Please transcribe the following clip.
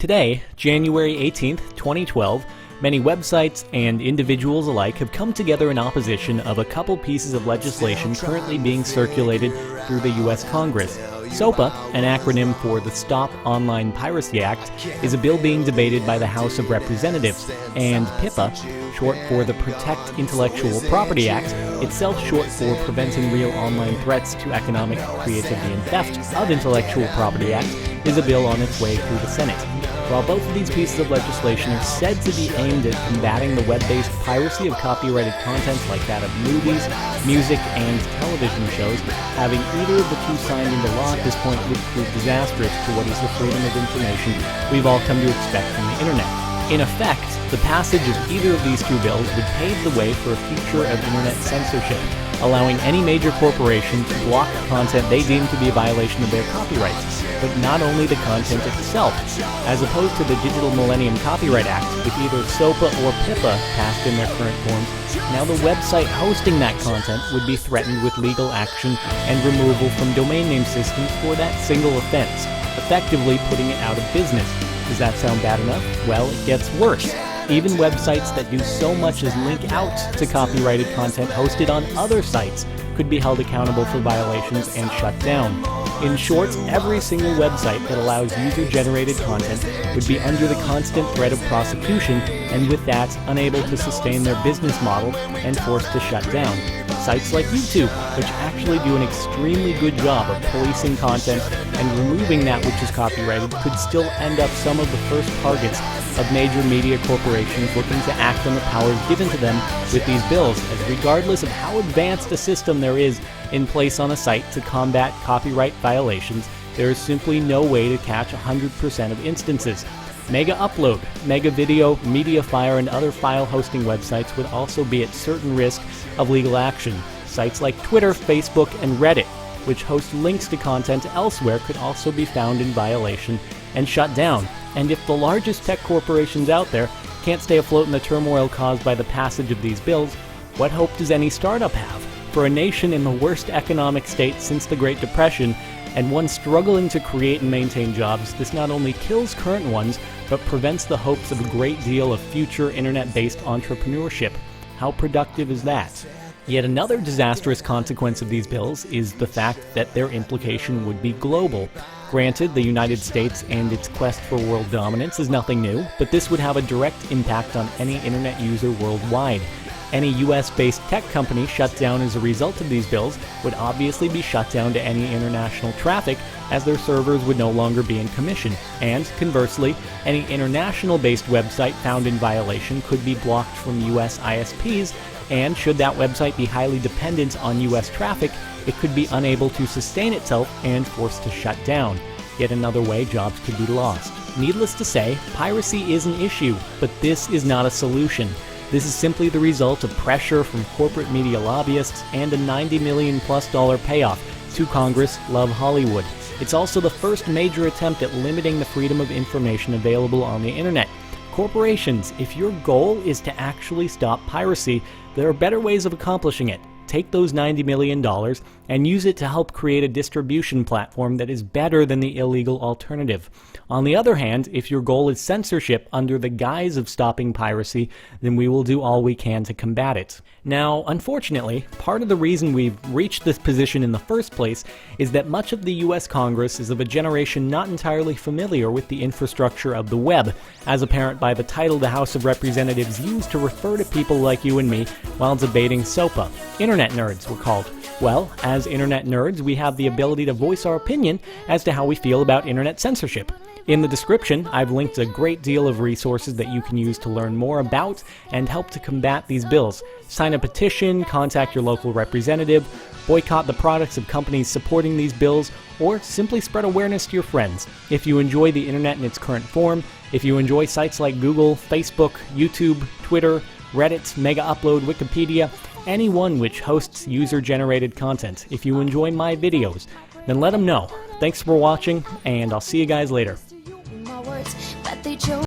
Today, January 18th, 2012, many websites and individuals alike have come together in opposition of a couple pieces of legislation currently being circulated through the U.S. Congress. SOPA, an acronym for the Stop Online Piracy Act, is a bill being debated by the House of Representatives, and PIPA, short for the Protect Intellectual Property Act, itself short for Preventing Real Online Threats to Economic, Creativity and Theft of Intellectual Property Act, is a bill on its way through the Senate. While both of these pieces of legislation are said to be aimed at combating the web-based piracy of copyrighted content like that of movies, music, and television shows, having either of the two signed into law at this point would prove disastrous to what is the freedom of information we've all come to expect from the internet. In effect, the passage of either of these two bills would pave the way for a future of internet censorship, allowing any major corporation to block content they deem to be a violation of their copyrights, but not only the content itself. As opposed to the Digital Millennium Copyright Act, with either SOPA or PIPA passed in their current forms, now the website hosting that content would be threatened with legal action and removal from domain name systems for that single offense, effectively putting it out of business. Does that sound bad enough? Well, it gets worse. Even websites that do so much as link out to copyrighted content hosted on other sites could be held accountable for violations and shut down. In short, every single website that allows user-generated content would be under the constant threat of prosecution, and with that, unable to sustain their business model and forced to shut down. Sites like YouTube, which actually do an extremely good job of policing content and removing that which is copyrighted, could still end up some of the first targets of major media corporations looking to act on the powers given to them with these bills, as regardless of how advanced a system there is in place on a site to combat copyright violations, there is simply no way to catch 100% of instances. Mega Upload, Mega Video, MediaFire, and other file hosting websites would also be at certain risk of legal action. Sites like Twitter, Facebook, and Reddit, which host links to content elsewhere, could also be found in violation and shut down. And if the largest tech corporations out there can't stay afloat in the turmoil caused by the passage of these bills, what hope does any startup have? For a nation in the worst economic state since the Great Depression, and one struggling to create and maintain jobs, this not only kills current ones, but prevents the hopes of a great deal of future internet-based entrepreneurship. How productive is that? Yet another disastrous consequence of these bills is the fact that their implication would be global. Granted, the United States and its quest for world dominance is nothing new, but this would have a direct impact on any internet user worldwide. Any US-based tech company shut down as a result of these bills would obviously be shut down to any international traffic, as their servers would no longer be in commission. And conversely, any international-based website found in violation could be blocked from US ISPs, and should that website be highly dependent on US traffic, it could be unable to sustain itself and forced to shut down. Yet another way jobs could be lost. Needless to say, piracy is an issue, but this is not a solution. This is simply the result of pressure from corporate media lobbyists and a $90 million+ payoff to Congress Love Hollywood. It's also the first major attempt at limiting the freedom of information available on the internet. Corporations, if your goal is to actually stop piracy, there are better ways of accomplishing it. Take those $90 million and use it to help create a distribution platform that is better than the illegal alternative. On the other hand, if your goal is censorship under the guise of stopping piracy, then we will do all we can to combat it. Now, unfortunately, part of the reason we've reached this position in the first place is that much of the US Congress is of a generation not entirely familiar with the infrastructure of the web, as apparent by the title the House of Representatives used to refer to people like you and me while debating SOPA. Internet nerds, we're called. Well, as internet nerds, we have the ability to voice our opinion as to how we feel about internet censorship. In the description, I've linked a great deal of resources that you can use to learn more about and help to combat these bills. Sign a petition, contact your local representative, boycott the products of companies supporting these bills, or simply spread awareness to your friends. If you enjoy the internet in its current form, if you enjoy sites like Google, Facebook, YouTube, Twitter, Reddit, Mega Upload, Wikipedia, anyone which hosts user-generated content, if you enjoy my videos, then let them know. Thanks for watching, and I'll see you guys later.